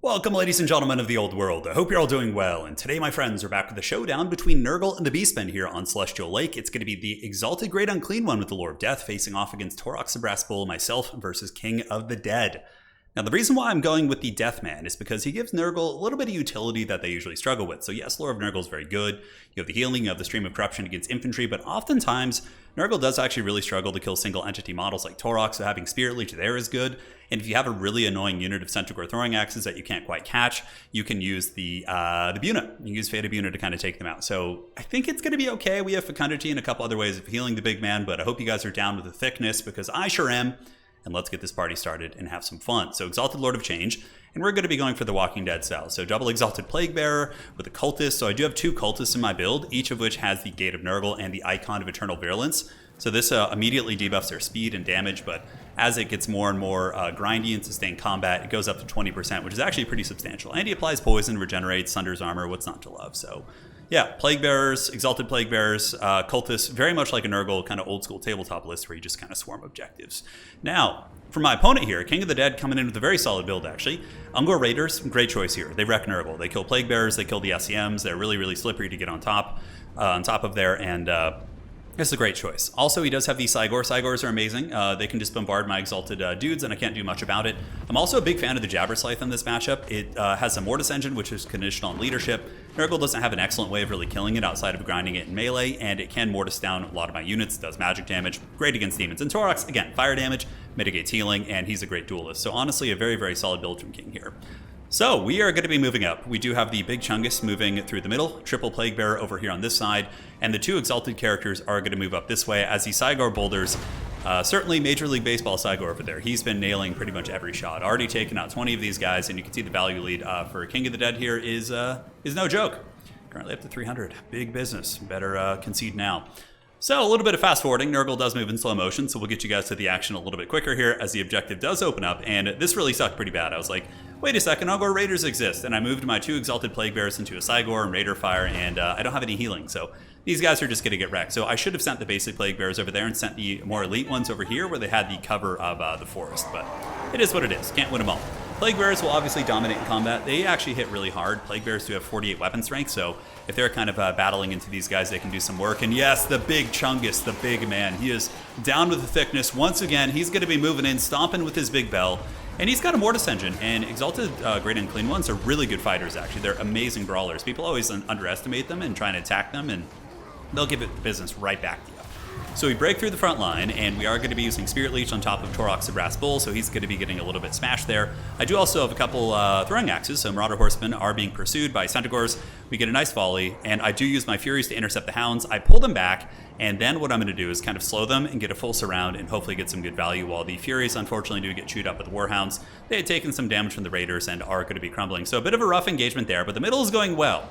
Welcome, ladies and gentlemen of the old world. I hope you're all doing well, and today, my friends, we're back with the showdown between Nurgle and the Beastmen here on Celestial Lake. It's going to be the Exalted Great Unclean One with the Lord of Death facing off against Torox the Brass Bull, myself, versus King of the Dead. Now, the reason why I'm going with the Deathman is because he gives Nurgle a little bit of utility that they usually struggle with. So yes, Lore of Nurgle is very good. You have the healing, you have the Stream of Corruption against infantry, but oftentimes, Nurgle does actually really struggle to kill single entity models like Torox, so having Spirit Leech there is good. And if you have a really annoying unit of Centaur throwing axes that you can't quite catch, you can use the Buna. You can use Fate of Buna to kind of take them out. So I think it's going to be okay. We have Fecundity and a couple other ways of healing the big man, but I hope you guys are down with the thickness because I sure am. And let's get this party started and have some fun. So Exalted Lord of Change, and we're going to be going for the Walking Dead style. So double Exalted Plague Bearer with a Cultist. So I do have two Cultists in my build, each of which has the Gate of Nurgle and the Icon of Eternal Virulence. So this immediately debuffs their speed and damage, but as it gets more and more grindy and sustained combat, it goes up to 20%, which is actually pretty substantial. And he applies poison, regenerates, sunders armor, what's not to love? So yeah, Plague Bearers, Exalted Plague Bearers, Cultists, very much like a Nurgle kind of old school tabletop list where you just kind of swarm objectives. Now, for my opponent here, King of the Dead coming in with a very solid build actually. Ungor Raiders, great choice here. They wreck Nurgle. They kill Plague Bearers, they kill the SEMs. They're really, really slippery to get on top of there, and it's a great choice. Also, he does have the Cygor. Cygors are amazing. They can just bombard my Exalted dudes, and I can't do much about it. I'm also a big fan of the Jabber Scythe in this matchup. It has a Mortis engine, which is conditional on leadership. Nurgle doesn't have an excellent way of really killing it outside of grinding it in melee, and it can Mortis down a lot of my units, does magic damage, great against demons. And Torox, again, fire damage, mitigates healing, and he's a great duelist. So honestly, a very, very solid build from King here. So we are going to be moving up. We do have the big Chungus moving through the middle, triple Plague Bearer over here on this side, and the two Exalted characters are going to move up this way as the Cygor boulders. Certainly Major League Baseball Cygor over there. He's been nailing pretty much every shot. Already taken out 20 of these guys, and you can see the value lead for King of the Dead here is no joke. Currently up to 300. Big business. Better concede now. So a little bit of fast forwarding. Nurgle does move in slow motion, so we'll get you guys to the action a little bit quicker here as the objective does open up, and this really sucked pretty bad. I was like, wait a second, Ungor Raiders exist, and I moved my two Exalted Plague Bearers into a Cygor and Raider Fire, and I don't have any healing, so these guys are just going to get wrecked. So I should have sent the basic Plague Bearers over there and sent the more elite ones over here where they had the cover of the forest, but it is what it is. Can't win them all. Plague Bearers will obviously dominate in combat. They actually hit really hard. Plague Bearers do have 48 weapon strength, so if they're kind of battling into these guys, they can do some work. And yes, the big Chungus, the big man, he is down with the thickness. Once again, he's going to be moving in, stomping with his big bell. And he's got a Mortis engine, and Exalted Great Unclean Ones are really good fighters, actually. They're amazing brawlers. People always underestimate them and try and attack them, and they'll give it the business right back to you. So we break through the front line, and we are going to be using Spirit Leech on top of Torox the Brass Bull, so he's going to be getting a little bit smashed there. I do also have a couple throwing axes, so Marauder Horsemen are being pursued by Centaurs. We get a nice volley, and I do use my Furies to intercept the Hounds. I pull them back, and then what I'm going to do is kind of slow them and get a full surround and hopefully get some good value, while the Furies unfortunately do get chewed up with the Warhounds. They had taken some damage from the Raiders and are going to be crumbling, so a bit of a rough engagement there, but the middle is going well.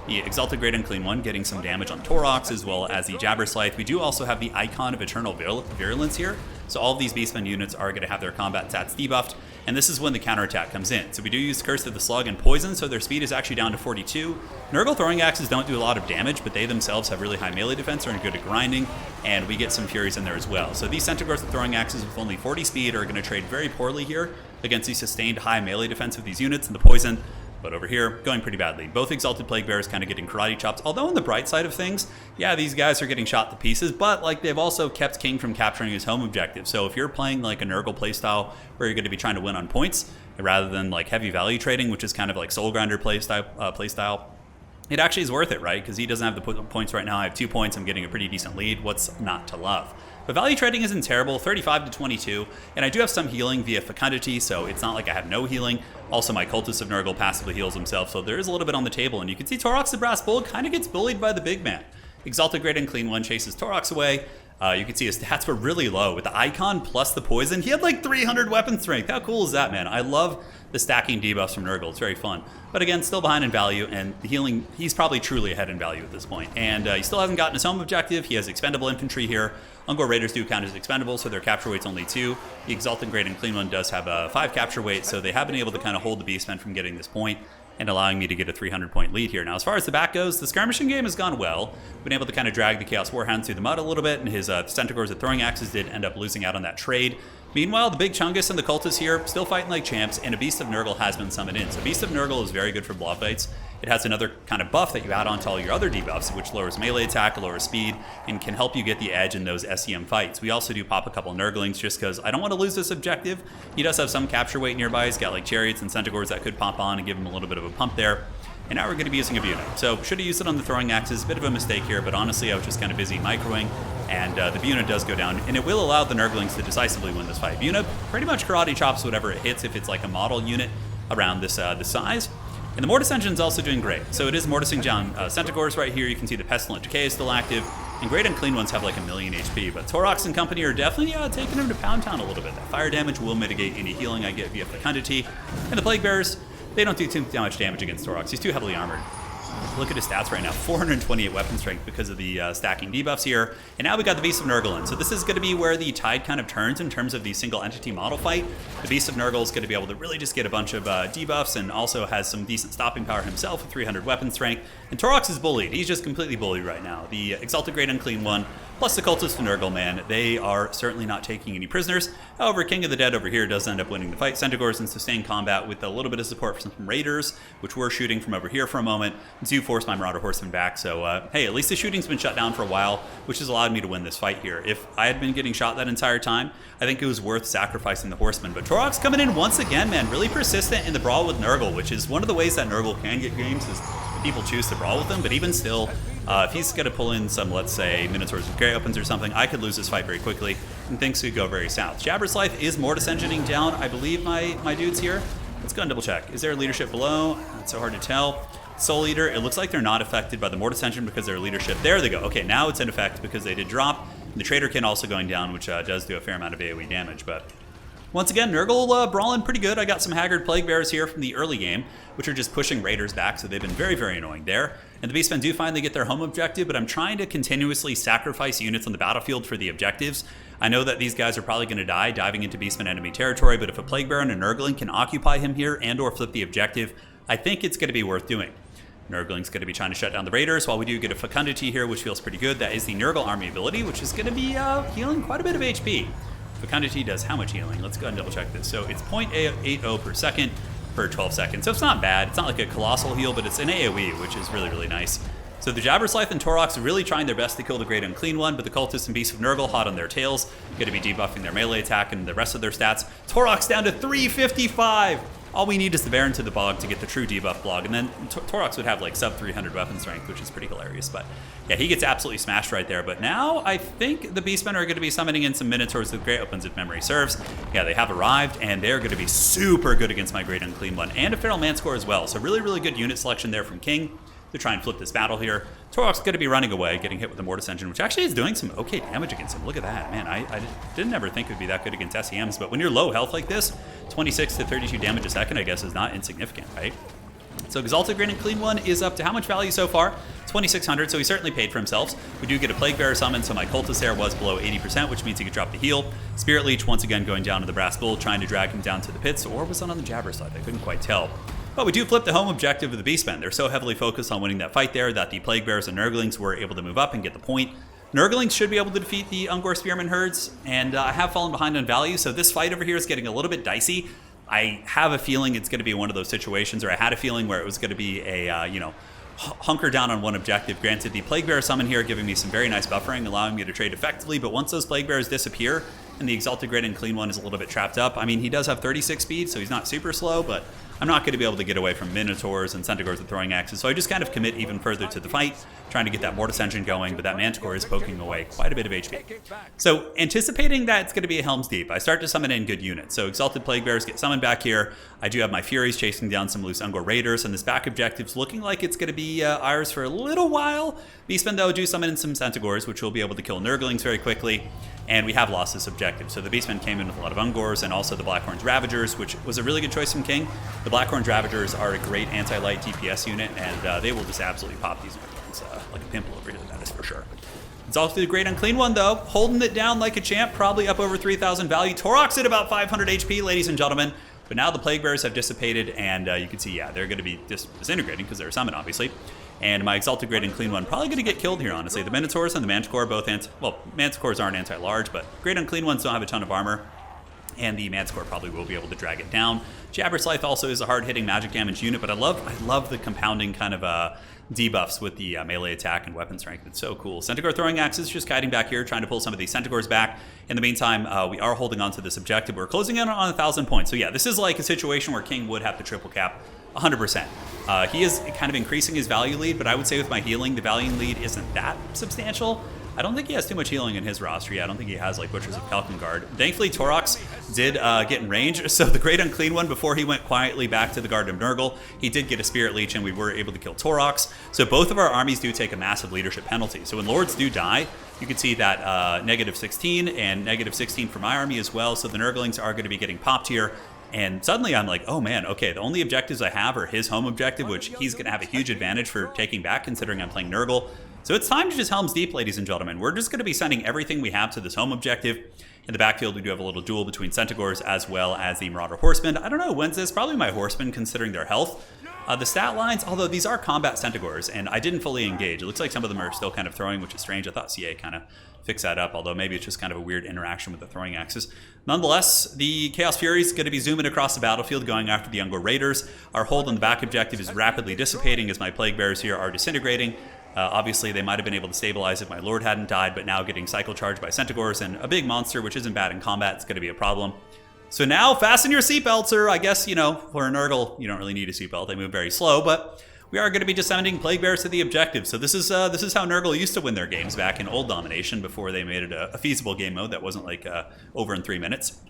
The Exalted Great Unclean One getting some damage on Torox, as well as the Jabber Scythe. We do also have the Icon of Eternal Virulence here, so all of these Beastmen units are going to have their combat stats debuffed, and this is when the counterattack comes in. So we do use Curse of the Slug and Poison, so their speed is actually down to 42. Nurgle throwing axes don't do a lot of damage, but they themselves have really high melee defense, are good at grinding, and we get some Furies in there as well. So these Centaurs with throwing axes with only 40 speed are going to trade very poorly here against the sustained high melee defense of these units and the Poison. But over here, going pretty badly. Both Exalted Plague Bearers kind of getting karate chops. Although on the bright side of things, yeah, these guys are getting shot to pieces, but like they've also kept King from capturing his home objective. So if you're playing like a Nurgle playstyle where you're going to be trying to win on points, rather than like heavy value trading, which is kind of like Soul Grinder playstyle, it actually is worth it, right? Because he doesn't have the points right now. I have 2 points. I'm getting a pretty decent lead. What's not to love? But value trading isn't terrible, 35 to 22, and I do have some healing via Fecundity, so it's not like I have no healing. Also, my Cultist of Nurgle passively heals himself, so there is a little bit on the table, and you can see Torox the Brass Bull kind of gets bullied by the big man. Exalted Great Unclean One chases Torox away. You can see his stats were really low. With the Icon plus the Poison, he had like 300 weapon strength. How cool is that, man? I love the stacking debuffs from Nurgle. It's very fun. But again, still behind in value, and the healing, he's probably truly ahead in value at this point. And he still hasn't gotten his home objective. He has expendable infantry here. Ungor Raiders do count as expendable, so their capture weight's only 2. The Exalted Great Unclean One does have a 5 capture weight, so they have been able to kind of hold the Beastmen from getting this point and allowing me to get a 300-point lead here. Now, as far as the back goes, the skirmishing game has gone well. Been able to kind of drag the Chaos Warhounds through the mud a little bit, and his Centaurs with throwing axes did end up losing out on that trade. Meanwhile, the big Chungus and the Cultists here still fighting like champs, and a Beast of Nurgle has been summoned in. So Beast of Nurgle is very good for blob fights. It has another kind of buff that you add on to all your other debuffs, which lowers melee attack, lowers speed, and can help you get the edge in those SEM fights. We also do pop a couple Nurglings just because I don't want to lose this objective. He does have some capture weight nearby. He's got like Chariots and Centaurs that could pop on and give him a little bit of a pump there. And now we're going to be using a Buna. So should have used it on the throwing axes. Bit of a mistake here, but honestly I was just kind of busy microing. And the Buna does go down, and it will allow the Nurglings to decisively win this fight. Buna pretty much karate chops whatever it hits if it's like a model unit around this size. And the Mortis engine is also doing great. So it is mortising down Centaurs right here. You can see the Pestilent Decay is still active. And Great Unclean Ones have like 1,000,000 HP. But Torox and company are definitely taking them to Pound Town a little bit. That fire damage will mitigate any healing I get via Fecundity. And the Plague Bearers, they don't do too much damage against Torox. He's too heavily armored. Look at his stats right now, 428 weapon strength because of the stacking debuffs here. And now we got the Beast of Nurgle in. So this is going to be where the tide kind of turns in terms of the single entity model fight. The Beast of Nurgle is going to be able to really just get a bunch of debuffs and also has some decent stopping power himself with 300 weapon strength. And Torox is bullied. He's just completely bullied right now. The Exalted Great Unclean One plus the Cultist of Nurgle, man, they are certainly not taking any prisoners. However, King of the Dead over here does end up winning the fight. Centaurs in sustained combat with a little bit of support from some Raiders, which we're shooting from over here for a moment, to force my Marauder Horseman back. So, hey, at least the shooting's been shut down for a while, which has allowed me to win this fight here. If I had been getting shot that entire time, I think it was worth sacrificing the Horseman. But Torox coming in once again, man, really persistent in the brawl with Nurgle, which is one of the ways that Nurgle can get games is people choose to brawl with him. But even still, if he's going to pull in some, let's say, Minotaurs with Grey Opens or something, I could lose this fight very quickly, and things could go very south. Jabber's Life is Mortis engineing down, I believe, my dudes here. Let's go and double check. Is there a leadership below? It's so hard to tell. Soul Eater, it looks like they're not affected by the Mortis engine because their leadership. There they go. Okay, now it's in effect because they did drop. And the Traderkin also going down, which does do a fair amount of AoE damage, but once again, Nurgle brawling pretty good. I got some Haggard Plague Bearers here from the early game, which are just pushing Raiders back, so they've been very, very annoying there. And the Beastmen do finally get their home objective, but I'm trying to continuously sacrifice units on the battlefield for the objectives. I know that these guys are probably going to die diving into Beastmen enemy territory, but if a Plague Bear and a Nurgling can occupy him here and or flip the objective, I think it's going to be worth doing. Nurgling's going to be trying to shut down the Raiders, while we do get a Fecundity here, which feels pretty good. That is the Nurgle army ability, which is going to be healing quite a bit of HP. Fecundity does how much healing? Let's go ahead and double check this. So it's 0.80 per second per 12 seconds. So it's not bad. It's not like a colossal heal, but it's an AoE, which is really, really nice. So the Jabber's Life and Torox are really trying their best to kill the Great Unclean One, but the Cultists and Beasts of Nurgle hot on their tails, going to be debuffing their melee attack and the rest of their stats. Torox down to 355! All we need is the Baron to the Bog to get the true debuff blog, and then Torox would have like sub 300 weapon strength, which is pretty hilarious. But yeah, he gets absolutely smashed right there. But now I think the Beastmen are going to be summoning in some Minotaurs with Great Opens if memory serves. Yeah, they have arrived, and they're going to be super good against my Great Unclean One, and a Feral Manscore as well. So really, really good unit selection there from King to try and flip this battle here. Torox is going to be running away, getting hit with the Mortis engine, which actually is doing some okay damage against him. Look at that. Man, I didn't ever think it would be that good against SEMs, but when you're low health like this, 26 to 32 damage a second, I guess, is not insignificant, right? So Exalted Great Unclean One is up to how much value so far? 2,600, so he certainly paid for himself. We do get a Plague Bearer summon, so my Cultist there was below 80%, which means he could drop the heal. Spirit Leech once again going down to the Brass Bull, trying to drag him down to the pits, or was it on the Jabber side? I couldn't quite tell. But we do flip the home objective of the Beastmen. They're so heavily focused on winning that fight there that the Plague Bears and Nurglings were able to move up and get the point. Nurglings should be able to defeat the Ungor Spearman herds, and I have fallen behind on value, so this fight over here is getting a little bit dicey. I have a feeling it's going to be one of those situations, or I had a feeling where it was going to be a, hunker down on one objective. Granted, the Plague Bear summon here giving me some very nice buffering, allowing me to trade effectively, but once those Plague Bears disappear, and the Exalted Great Unclean One is a little bit trapped up, I mean, he does have 36 speed, so he's not super slow, but I'm not going to be able to get away from Minotaurs and Centaurs with throwing axes, so I just kind of commit even further to the fight, trying to get that Mortis engine going, but that Manticore is poking away quite a bit of HP. So anticipating that it's going to be a Helm's Deep, I start to summon in good units. So Exalted Plague Bears get summoned back here. I do have my Furies chasing down some loose Ungor Raiders, and this back objective's looking like it's going to be ours for a little while. Beastmen, though, do summon in some Centaurs, which will be able to kill Nurglings very quickly, and we have lost this objective. So the Beastmen came in with a lot of Ungors and also the Blackhorns Ravagers, which was a really good choice from King. The Blackhorns Ravagers are a great anti-light DPS unit, and they will just absolutely pop these Nurglings like a pimple over here, that is for sure. It's also the Great Unclean One, though, holding it down like a champ, probably up over 3,000 value. Torox at about 500 HP, ladies and gentlemen. But now the Plague Bears have dissipated, and you can see, yeah, they're going to be disintegrating because they're summoned, obviously. And my Exalted Great Unclean One probably going to get killed here, honestly. The Minotaurs and the Manticore both Manticores aren't anti-large, but Great Unclean Ones don't have a ton of armor. and the Manticore probably will be able to drag it down. Jabberslythe also is a hard-hitting magic damage unit, but I love the compounding kind of debuffs with the melee attack and weapon strength. It's so cool. Centaur Throwing Axe is just guiding back here, trying to pull some of these Centaurs back. In the meantime, we are holding on to this objective. We're closing in on 1,000 points. So yeah, this is like a situation where King would have to triple cap 100%. He is kind of increasing his value lead, but I would say with my healing, the value lead isn't that substantial. I don't think he has too much healing in his roster. Yeah, I don't think he has like Butchers of Kalkengard. Thankfully, Torox did get in range, so the Great Unclean One, before he went quietly back to the Garden of Nurgle, he did get a Spirit Leech, and we were able to kill Torox. So both of our armies do take a massive leadership penalty. So when Lords do die, you can see that -16 and -16 for my army as well. So the Nurglings are going to be getting popped here. And suddenly I'm like, oh man, okay, the only objectives I have are his home objective, which he's going to have a huge advantage for taking back considering I'm playing Nurgle. So it's time to just Helm's Deep, ladies and gentlemen. We're just going to be sending everything we have to this home objective. In the backfield, we do have a little duel between Centaurs as well as the Marauder Horsemen. I don't know, when's this? Probably my Horsemen considering their health. The stat lines, although these are combat Centaurs, and I didn't fully engage. It looks like some of them are still kind of throwing, which is strange. I thought CA kind of fixed that up, although maybe it's just kind of a weird interaction with the throwing axes. Nonetheless, the Chaos Fury is going to be zooming across the battlefield, going after the Ungor Raiders. Our hold on the back objective is rapidly dissipating as my Plague Bearers here are disintegrating. Obviously, they might have been able to stabilize if my Lord hadn't died, but now getting cycle charged by Centaurs and a big monster, which isn't bad in combat, it's going to be a problem. So now, fasten your seatbelts, or I guess, you know, for a Nurgle, you don't really need a seatbelt. They move very slow, but we are going to be just sending Plague Bears to the objective. So this is how Nurgle used to win their games back in old Domination before they made it a feasible game mode that wasn't like over in 3 minutes.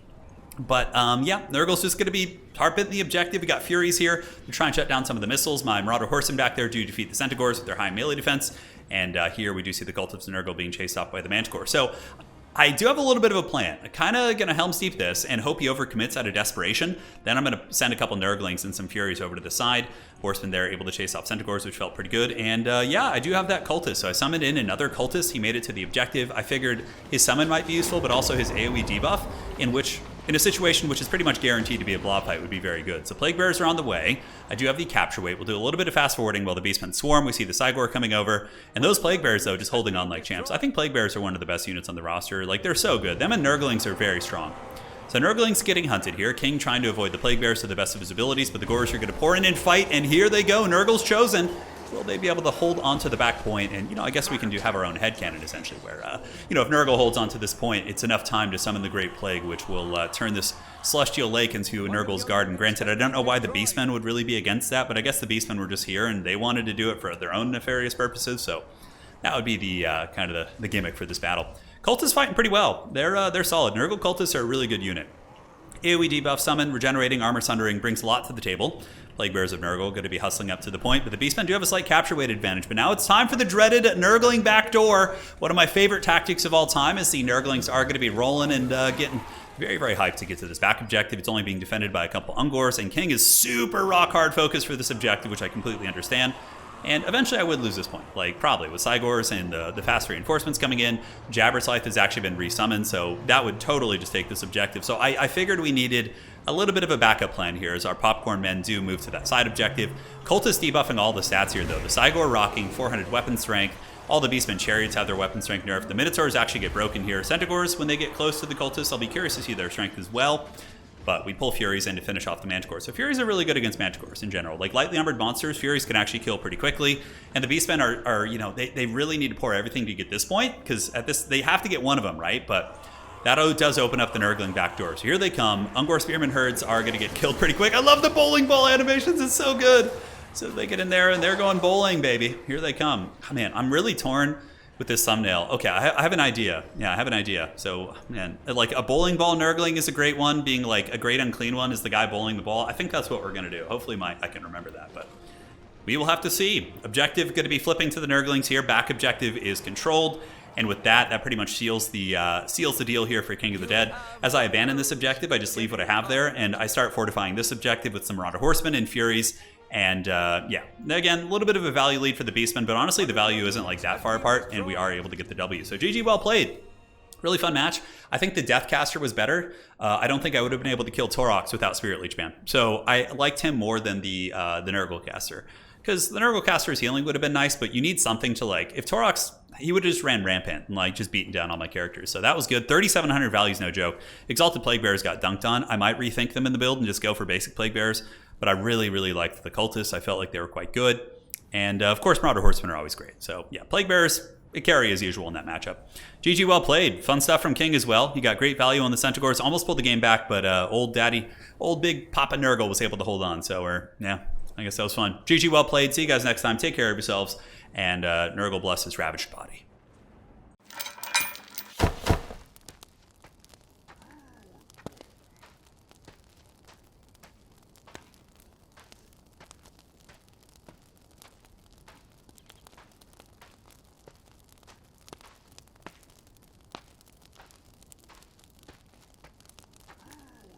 But yeah, Nurgle's just going to be hard hitting the objective. We got Furies here to try and shut down some of the missiles. My Marauder Horsemen back there do defeat the Centaurs with their high melee defense. And here we do see the Cultists of Nurgle being chased off by the Manticore. So I do have a little bit of a plan. I'm kind of going to Helm's Deep this and hope he overcommits out of desperation. Then I'm going to send a couple Nurglings and some Furies over to the side. Horsemen there able to chase off Centaurs, which felt pretty good. And yeah, I do have that Cultist. So I summoned in another Cultist. He made it to the objective. I figured his summon might be useful, but also his AoE debuff, in a situation which is pretty much guaranteed to be a blob fight, would be very good. So Plague Bearers are on the way. I do have the capture weight. We'll do a little bit of fast forwarding while the Beastmen swarm. We see the Cygor coming over. And those Plague Bears, though, just holding on like champs. I think Plague Bears are one of the best units on the roster. Like, they're so good. Them and Nurglings are very strong. So Nurgling's getting hunted here. King trying to avoid the Plague Bears to the best of his abilities, but the Gorers are going to pour in and fight, and here they go. Nurgle's chosen. Will they be able to hold onto the back point? And, you know, I guess we can have our own headcanon, essentially, where, you know, if Nurgle holds onto this point, it's enough time to summon the Great Plague, which will turn this Celestial Lake into Nurgle's Garden. Granted, I don't know why the Beastmen would really be against that, but I guess the Beastmen were just here, and they wanted to do it for their own nefarious purposes, so that would be the kind of the gimmick for this battle. Cultists fighting pretty well. They're solid. Nurgle Cultists are a really good unit. AoE debuff, summon, regenerating, armor sundering, brings a lot to the table. Plague Bears of Nurgle going to be hustling up to the point, but the Beastmen do have a slight capture weight advantage. But now it's time for the dreaded Nurgling backdoor. One of my favorite tactics of all time is the Nurglings are going to be rolling and getting very, very hyped to get to this back objective. It's only being defended by a couple Ungors, and King is super rock hard focused for this objective, which I completely understand. And eventually I would lose this point, like probably with Cygors and the fast reinforcements coming in. Jabberslythe has actually been resummoned, so that would totally just take this objective. So I figured we needed a little bit of a backup plan here as our popcorn men do move to that side objective. Cultist debuffing all the stats here though. The Cygor rocking 400 weapon strength. All the Beastmen chariots have their weapon strength nerfed. The Minotaurs actually get broken here. Centaurs, when they get close to the Cultists, I'll be curious to see their strength as well. But we pull Furies in to finish off the Manticores. So Furies are really good against Manticores in general. Like lightly armored monsters, Furies can actually kill pretty quickly. And the Beastmen are you know, they really need to pour everything to get this point, because at this, they have to get one of them, right? But that does open up the Nurgling backdoor. So here they come. Ungor Spearman herds are going to get killed pretty quick. I love the bowling ball animations. It's so good. So they get in there and they're going bowling, baby. Here they come. Oh, man, I'm really torn with this thumbnail. Okay, I have an idea. Yeah, I have an idea. So, man, like a bowling ball Nurgling is a great one. Being like a great unclean one is the guy bowling the ball. I think that's what we're going to do. Hopefully I can remember that, but we will have to see. Objective going to be flipping to the Nurglings here. Back objective is controlled. And with that pretty much seals the deal here for King of the Dead. As I abandon this objective, I just leave what I have there, and I start fortifying this objective with some Marauder Horsemen and Furies. And yeah, again, a little bit of a value lead for the Beastmen, but honestly, the value isn't like that far apart, and we are able to get the W. So GG, well played. Really fun match. I think the Deathcaster was better. I don't think I would have been able to kill Torox without Spirit Leech Man. So I liked him more than the Nurgle caster. because the Nurgle caster's healing would have been nice, but you need something to like, if Torox, he would have just ran rampant and like just beaten down all my characters. So that was good. 3,700 values, no joke. Exalted Plague Bearers got dunked on. I might rethink them in the build and just go for basic Plague Bearers, but I really, really liked the Cultists. I felt like they were quite good. And of course, Marauder Horsemen are always great. So yeah, Plague Bearers, a carry as usual in that matchup. GG, well played. Fun stuff from King as well. He got great value on the Centaurs. Almost pulled the game back, but old big Papa Nurgle was able to hold on. So yeah, I guess that was fun. GG, well played. See you guys next time. Take care of yourselves. And Nurgle bless his ravaged body.